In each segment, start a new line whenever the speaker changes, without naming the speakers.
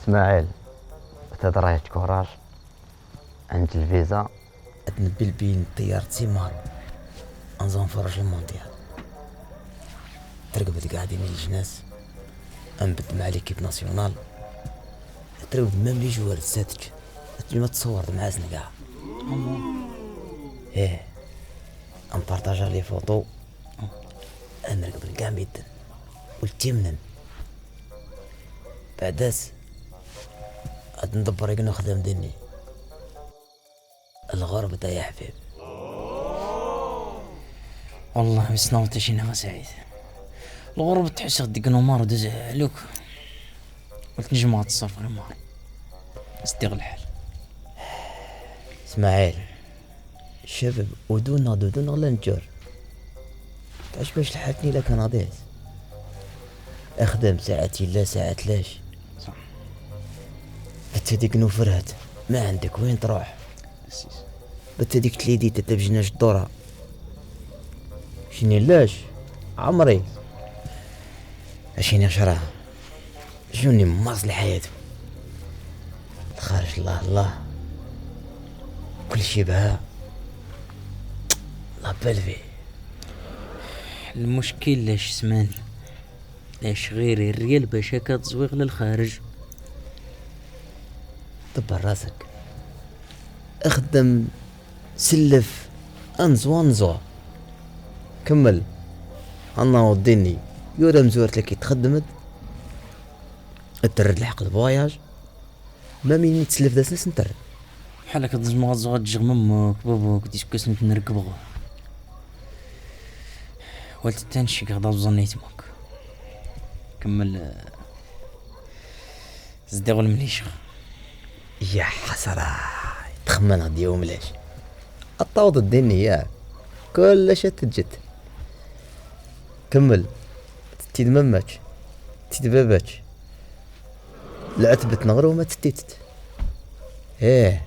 اسماعيل تدريت كوراج عند الفيزا
تنبل بين طيارة سيمار انزون فرج المونديال ترقبت قاعدين الجناس انبت مع ليكيب ناسيونال ترقبت مام لي جوار تساتج ما تصورت مع زنا كاع ايه انبارطاجا لي فوطو انرقب كاع ميدن والتيمنن بعداس عاد ندبر يقنو خدام دني الغرب دا يا حبيب والله مسناوت شينا سعيد الغرب تحس غديك نمار ودوز علوك قلت نجمع تصرف غير مار استغل الحال اسماعيل الشباب ودونا غلا نجار تعش باش لحقتني لك انا ديس اخدم ساعتي لا ساعات لاش صح بتديك نوفرهت ما عندك وين تروح بتديك تليدي تتبجناش الدورة شيني لاش عمري عشيني عشرة جوني ممارس لحياته الخارج الله كل شي بها الله بالفي المشكل لاش سماني لاش غير الريال باش هكا تزويغ للخارج دبر راسك اخدم سلف انزو كمل انا وديني يورا مزورت لك تخدمت ترد الحق الفواياج ما مين تسلف داس سنتر بحالك تزمغ زغات جغممك بابوك ديسكوس نركبغ ولت تنشي غدا بظنيتمك كمل زديغ المليشة يا حسرة تخمن هاد يوم ليش الطاوض الديني يا كل شيء تجت كمل تدممك تدبابك العتبة نغرو وما تتيتت ايه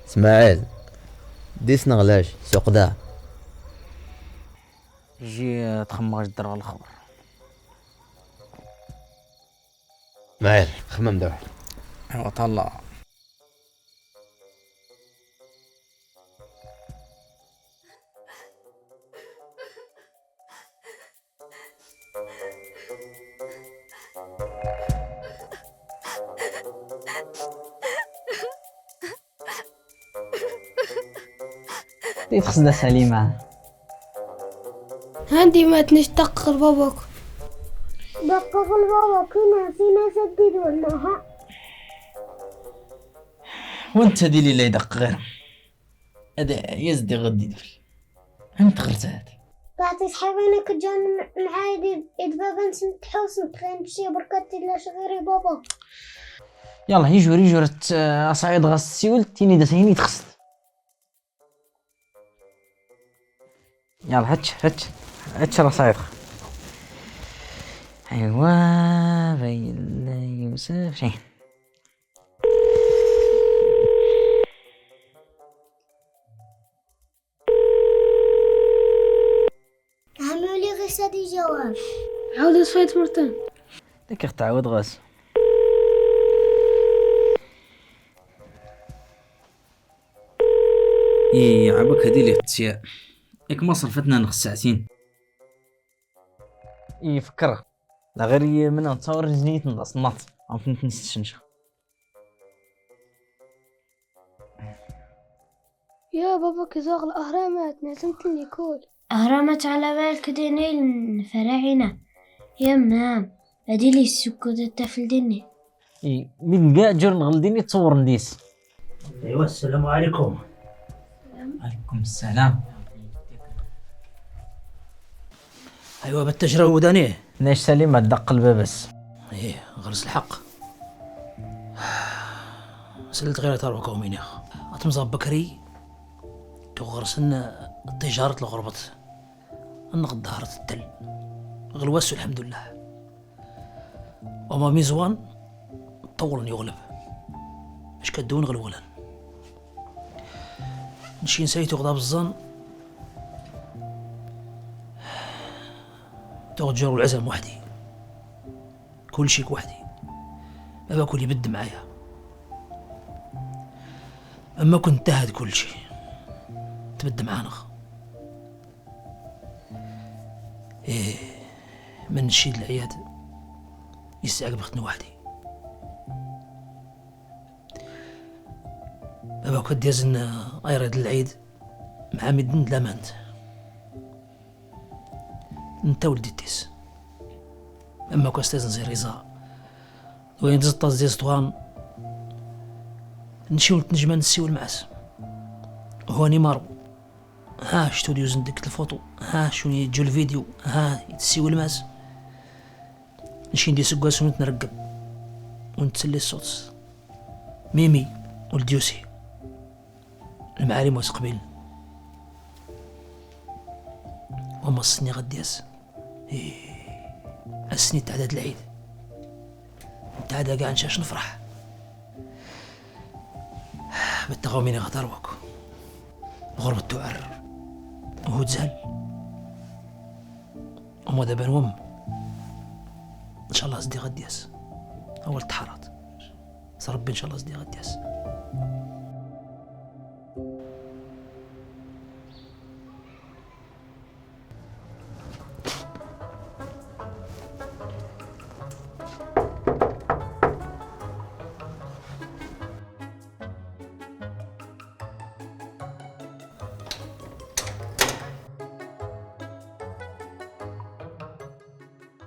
اسماعيل ديس نغلاش سوق دا جي تخمغ الدرغ الخبر
اسماعيل خمم دوح
ايوا طلع
تخصنا سليمة
عندي ما تنشتق لباباك
دقق البابا كنا فينا سدد والنها
وانت دي اللي يدق غير هذا يزدي غدي دول انت غرتات
قاعد تسحبينك جان معايد يدبابن سنت حوسن تخين شي بركات لا شغيري بابا
يلا يجور اصعيد غاس السيول تيني دا سيني تخصت يلا هتش رصايد ايوا بين يوسف شين
عملوا لي غير سادي جواب
عاود صفيت مرتين
هيك تعود غاس. عبك هدي اللي تسيا ياك ما صرفتنا نخ ساعتين.
فكر لا غير من نتصور زنيت نصنط عم كنت نستشنش.
يا بابا كزاغ الأهرامات نسمت لي كول.
أهرامات على بالك ديني الفراعنة يا منام هادي لي السكوت التفل ديني.
من كاع جور نغلديني تصور نديس.
ايوا السلام عليكم.
عليكم السلام.
ايوا بالتجربه ودانيه.
ناش سليمة دق الباب بس.
ايه غرس الحق. سلت غير تروى كومين يا اخ. اتمزاب بكري تغرسن تجارة الغربة النقد ظهرت التل غلوس الحمد لله. وما ميزوان طولا يغلب اش كدون غلولا نشي نسيتو غدا بالظن تغجر العزم وحدي كل شيء وحدي ما باكل يبد معايا اما كنت تهد كل شيء تبد معانا. ايه من نشيد العياد يستعقب اختنا وحدي بابا كنت ديزن ايرد العيد مع مدن لامانت انت ولدي تيس اما كوستازن زي ريزا وين زطاز زيستوان نمشيو نتنجمان نسيو المعاس هو نيمارو ها ستوديو زندك الفوتو ها شو يجو الفيديو ها يتسيو الماس نمشي ندي سكواس ونتنرقب ونتسلي الصوت ميمي والديوسي المعالم وسقبيل وما السني غدياس السني تعداد العيد تعداد كاع نشاش نفرح بالتغومين غدروك غربة تعر وهو تزال وما دابا نوم ان شاء الله زدي غدياس اول تحرات ربي ان شاء الله زدي غدياس.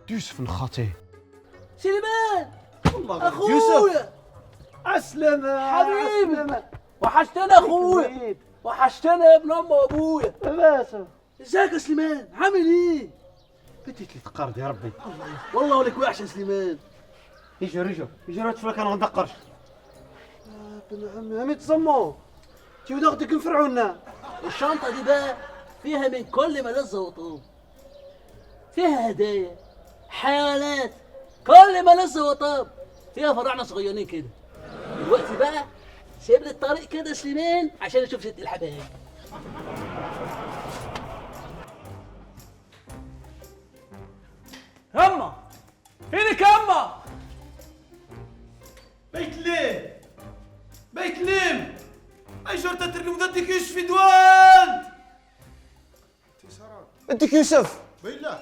يوسف الخطيب
سليمان
والله
يوسف
عسلامة
حبيبي وحشتنا اخويا وحشتنا يا ابن ام وابويا.
لاباس
ازيك يا سليمان عامل ايه؟
بديت لي تقرض يا ربي
والله ولك وحش يا سليمان.
يجري طفلك انا غندقرش
ابن عمي عمي تصمو تيو ناخدك نفرعونا. الشنطة دي بقى فيها من كل ما لذ وطاب فيها هدايا حيوانات كل ما لذ وطاب فيها فراعنة صغيرين كده. دلوقتي بقى سيب لي الطريق كده سليمان عشان اشوف ست الحبايب. يما فينك يما؟
بيت ليم اي شرطة ترني مدتك ايش في دوان
انتك يوسف
بالله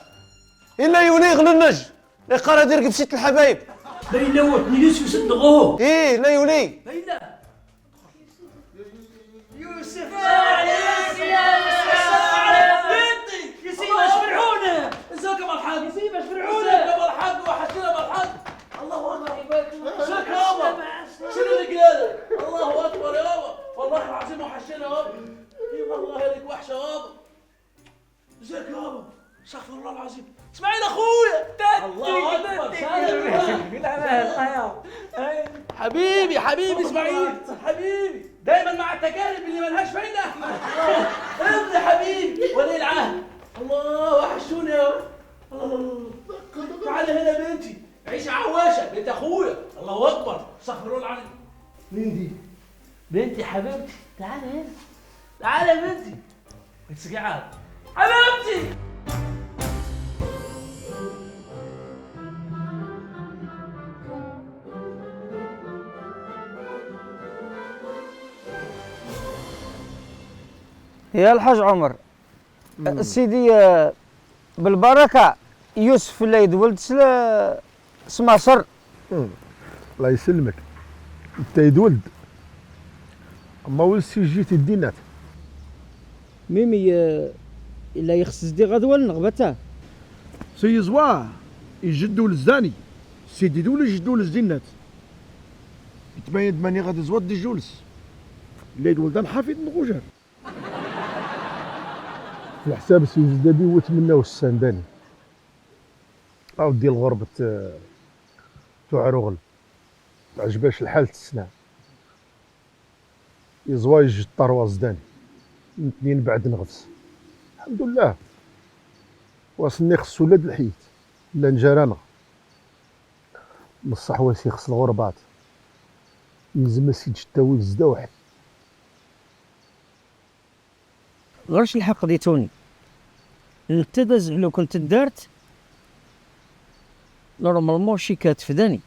الا يولي غل النج يقرا دير بست الحبايب
بين لوت نيليس في صدقوه
ايه لا يولي
بين
يوسف
بنتي يسيبها شفرعونه ازيكم الحاج يسيبها شفرعونه ازيكم الحاج وحشتنا الحاج. الله اكبر يبارك ازيك يابا شنو الرجاله؟ الله اكبر يابا والله العظيم وحشتنا يابا. اي والله لك وحشه يابا. ازيك يابا؟ استغفر الله العظيم. اسماعيل اخويا الله اكبر حبيبي اسماعيل حبيبي دايما مع التجارب اللي ملهاش فايده. ابن حبيبي ولي العهد الله وحشوني يا الله. تعالى هنا بنتي عيشه عواشه بنت اخويا الله اكبر استغفر الله العظيم. مين دي؟ بنتي حبيبتي تعالى هنا تعالى يا بنتي اتسقعي حبيبتي.
يا الحاج عمر سيدي بالبركه يوسف اللي ولد سماسر.
الله يسلمك، انت يدولد اما ولسي جيتي الدينات.
ميمي الا يخص دي غدوه نغبته
سي زواه يجدوا للزاني سيدي دول يجدوا للزينات يتبين ماني غادي زواد دي جولس اللي يدولدان حافظ نغوجر على حساب السيدي وتمناو السنداني او ديال غربة تعرغل عجباش الحال تسنع يزواج الطرواز داني اثنين بعد نغفس الحمد لله واصلني خص ولاد الحيت لا نجرانا بصح واسي خص الغربات يلزم سيد التاويل زدوح
غيرش الحق ديتوني انت لو كنت دارت نورمالمون شي كاتفداني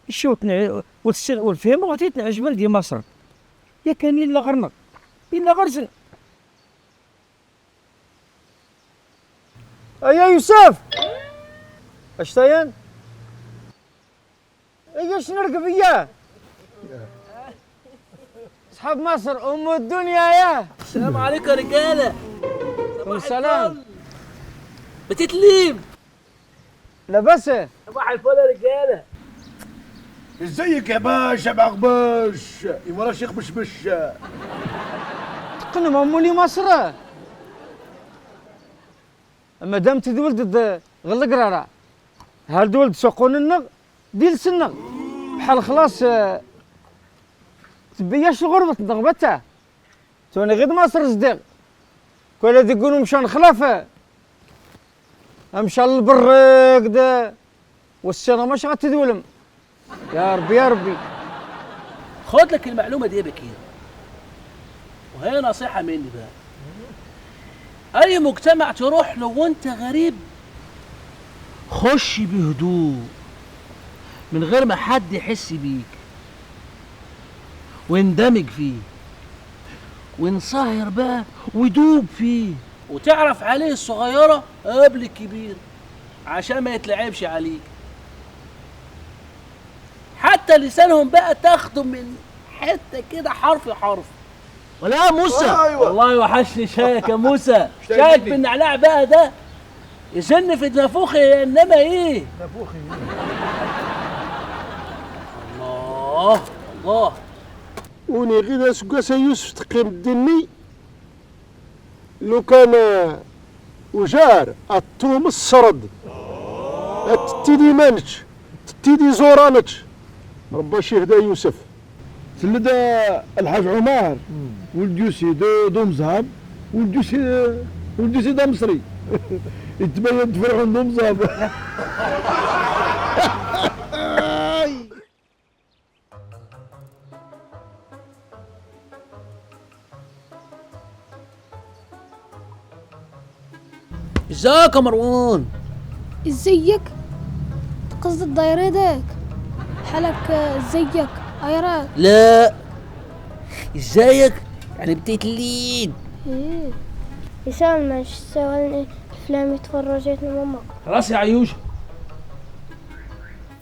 الشوط والفهم غادي عجبال ديال مصر يا كان الا غرنق الا غرزن. يا يوسف اش تاين ايش نرقب اياه اصحاب مصر ام الدنيا يا
السلام عليكم يا رجاله.
والسلام.
بتتليم
لاباس
صباح الفل يا رجاله.
ازيك يا باشا بعقباش يمرا شيخ بشبش
قلنا مولي مصر مادام تدولد غل قرارة هل دولد سوقون النغ ديال سنغ بحال خلاص تبياش الغربة نغبتها توني غير مصر صديق كل يقولوا مشى نخلافه مشى للبر كدا والسنة ماش غتدولم يا ربي يا ربي.
خد لك المعلومه دي يا بكير وهي نصيحه مني بقى. اي مجتمع تروح له وانت غريب خش بهدوء من غير ما حد يحس بيك واندمج فيه وانصهر بقى ودوب فيه وتعرف عليه الصغيره قبل الكبير عشان ما يتلعبش عليك. حتى لسانهم بقى تاخده من حته كده حرف حرف. ولا يا موسى والله وحشني شايك يا موسى. شايك بالنعناع بقى ده يسن في نافوخي انما ايه
نافوخي
الله الله.
وني غير سكاسا يوسف تقيم الدني لو كان وجار التوم السرد تتيدي مانج تتيدي زورانج ربا شهدا يوسف سلد الحاج عمر ولد يوسي دو مزهب ولد يوسي دا مصري يتبين تفرحون دو مزهب.
ازيك يا مروان؟
ازيك قصد الدايرة داك حالك ازيك ايراك
لا ازيك يعني بتتلين.
ايه
يسال ما سوالني افلام تفرجتنا ماما
خلاص يا عيوشه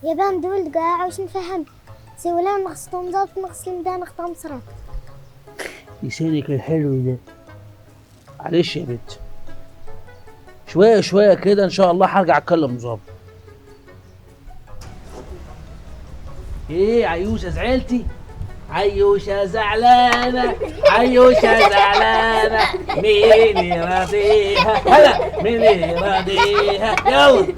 يابان دولد قاع واش نفهم سوالان نغسلهم ضابط نغسل مدان نختار مصرات
لسانك الحلو ده. معلش يا بنت شويه شويه كده ان شاء الله هرجع اتكلم ظابط. ايه عيوشه زعلتي؟ عيوشه زعلانه عيوشه زعلانه مين يراضيها هلا مين يراضيها يلا.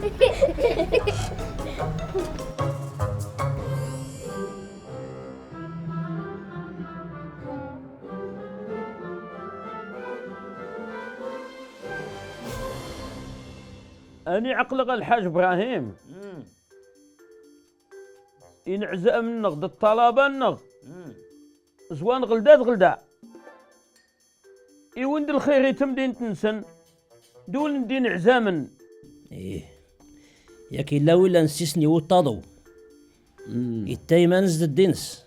أني عقلق الحاج إبراهيم ينعزأ من نغد الطلبة النغ زوان غلدا يوند الخير يتمدين تنسن دول ندين عزامن.
ايه ياك الا ولا نسيسني وطاضو يتاي ما نزد الدنس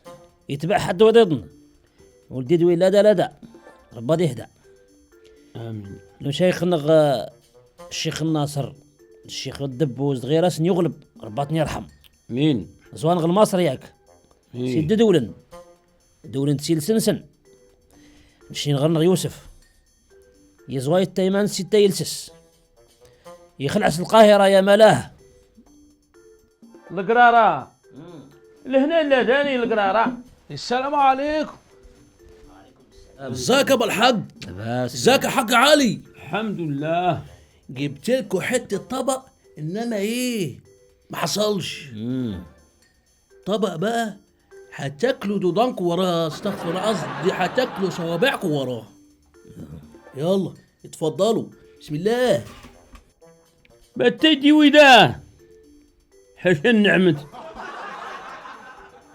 يتبع حد ودضن ولدي دوي لا دا
ربا يهدى.
امين.
لو شيخنا الشيخ الناصر الشيخ الدبوز غير اسن يغلب رباطني يرحم.
مين؟
زوان المصري ياك
إيه.
سيد دولن تسيل سنسن نشين غرنغ يوسف يزواي التيمان ستة يلسس يخلعس القاهرة يا ملاه.
القرارة لهنا لا داني القرارة. السلام عليكم.
ازيك يا ابو الحاج؟ ازيك يا حاج علي؟
الحمد لله.
جبت لكم حته طبق انما ايه ما حصلش. طبق بقى هتاكلوا دودانكم وراه، استغفر قصدي هتاكلوا صوابعكم وراه. يلا اتفضلوا بسم الله.
بتدي وداه حسن نعمت.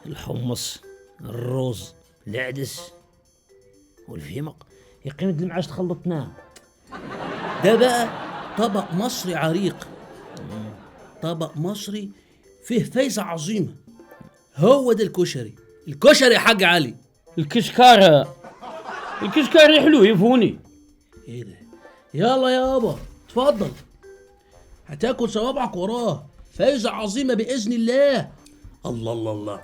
الحمص الروز العدس والفيمق يقيم المعاش تخلطناه.
ده بقى طبق مصري عريق، طبق مصري فيه فايزة عظيمة. هو ده الكشري يا حاج علي.
الكشكار حلو يفوني.
ايه ده؟ يلا يابا اتفضل هتاكل صوابعك وراه، فايزة عظيمة بإذن الله. الله الله الله.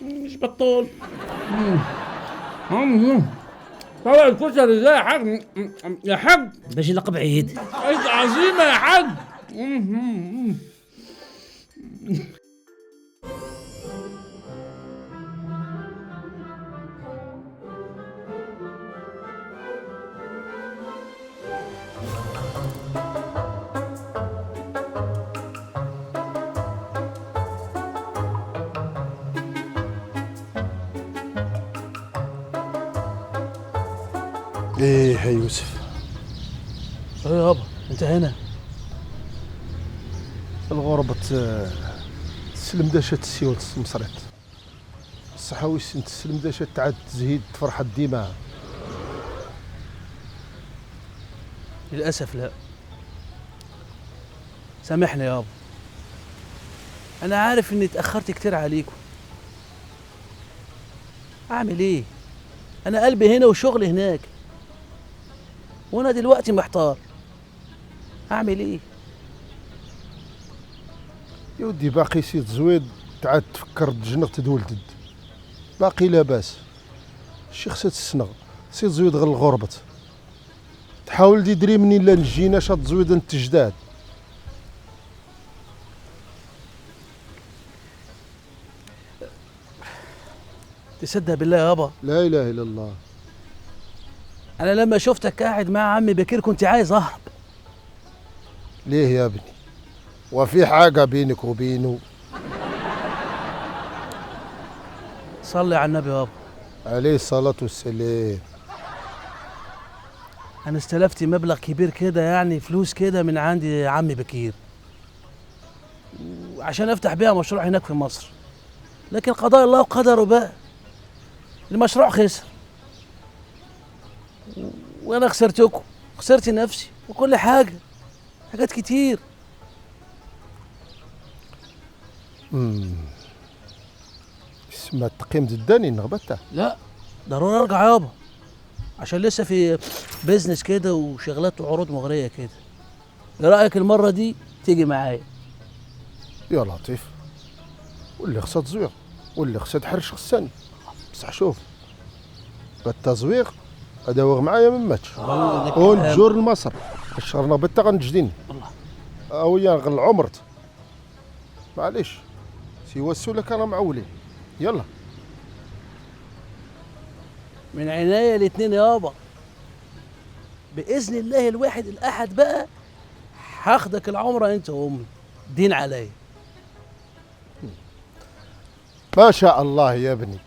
مش بطال.
طبق الكشري ازاي يا حاج؟ يا حاج
باش لقب عيد.
فايزة عظيمة يا حاج.
ايه يا يوسف.
ايه يابا انت هنا؟
الغربة تسلم داشت السيوط مصريت الصحاوي سنت تسلم داشت تعاد تزهيد فرحة ديما.
للأسف لا. سامحني يابا، أنا عارف إني اتأخرت كتير عليكم. أعمل إيه؟ أنا قلبي هنا وشغلي هناك، وأنا دلوقتي محتار. أعمل إيه؟
يا ودي باقي سيد زويد تعاد تفكر تجنغ تدولدد، باقي لاباس. الشيخ سيد السنغ سيد زويد غير الغربة تحاول تدري منين لا نجينا شاد زويد انت جداد.
تصدق بالله يابا،
لا اله الا الله.
أنا لما شفتك قاعد مع عمي بكير كنت عايز أهرب.
ليه يا ابني؟ وفي حاجة بينك وبينه؟
صلي على النبي يابا.
عليه الصلاة والسلام.
أنا استلفت مبلغ كبير كده، يعني فلوس كده من عندي عمي بكير، عشان أفتح بيها مشروع هناك في مصر. لكن قضاء الله وقدره بقى، المشروع خسر، وأنا خسرتكم، خسرت نفسي وكل حاجة، حاجات كتير.
اسمها تقييم الداني نغبتها.
لا ضروري ارجع يابا، عشان لسه في بيزنس كده وشغلات وعروض مغريه كده. ايه رايك المره دي تيجي معايا؟
يا لطيف، واللي خصها تزويغ واللي خصها تحرش خصاني. بصح شوف بالتزويغ اداوغ معايا من ماتش ونجور لمصر الشهر نغبتها غنجديني اويا غل عمرت. معليش سيوا السولك انا معولي. يلا
من عناية الاتنين يابا، باذن الله الواحد الاحد بقى هاخدك العمره انت وامي، دين عليا.
ما شاء الله يا ابني.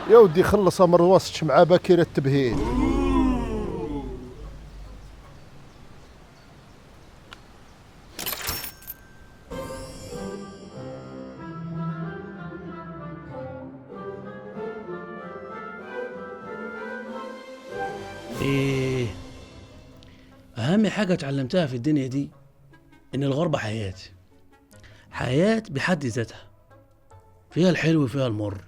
يا ودي خلص امر وسط مع باكير التبهيد.
ايه اهم حاجه اتعلمتها في الدنيا دي ان الغربه حياه بحد ذاتها. فيها الحلو وفيها المر،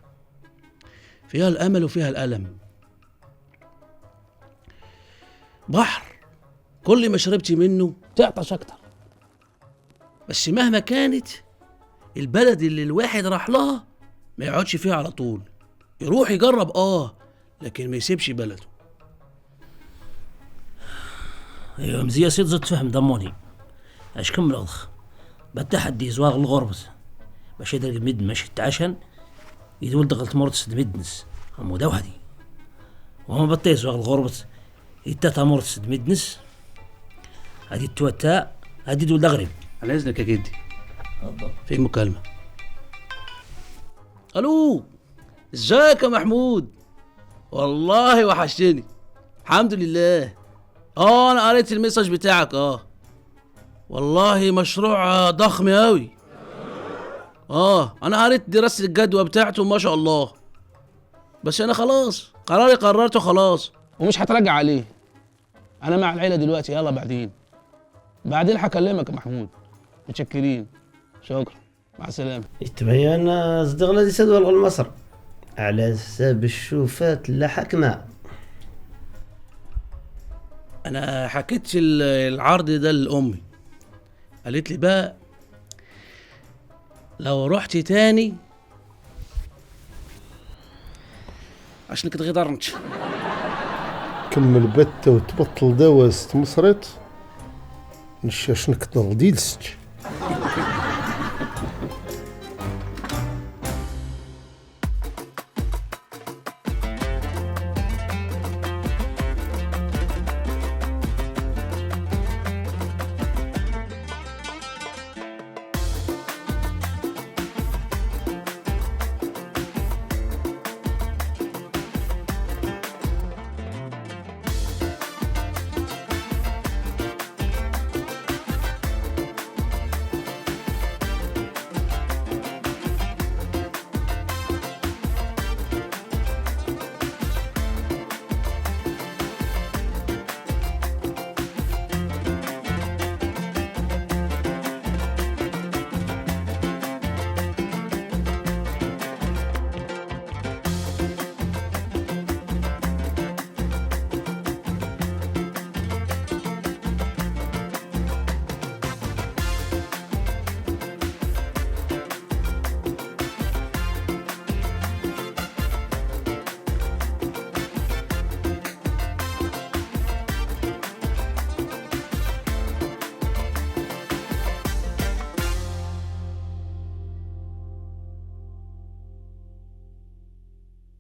فيها الأمل وفيها الألم. بحر كل ما شربتي منه تعطش أكتر. بس مهما كانت البلد اللي الواحد راح لها ما يقعدش فيها على طول، يروح يجرب لكن ما يسيبش بلده.
ايوه مزيا سيد زدت فهم ضموني اش كمل اضخ بتحدي زواغ الغربس باش يدرق مد ماشي تعشن يدول دغلت مرتس دمدنس امو دوحدي وما بطي زواغ الغربس يتاتا مرتس دمدنس هادي التوتا هادي دول دغرب.
على اذنك يا جدي في مكالمة. الو ازيك يا محمود؟ والله وحشتني. الحمد لله. انا قريت المسج بتاعك. والله مشروع ضخم اوي. انا قريت دراسة الجدوى بتاعته ما شاء الله، بس انا خلاص قررته خلاص
ومش هتراجع عليه. انا مع العيلة دلوقتي، يلا بعدين هكلمك يا محمود. متشكرين، شكرا، مع السلامة.
يتبين صدقنا دي سدوى مصر على حساب الشوفات لا حكمة.
انا حكيت العرض ده لامي، قالت لي بقى لو رحت تاني عشان كده غدرنش.
كمل بتة وتبطل دواء ست مصرت نشاشنك تنضيلسك.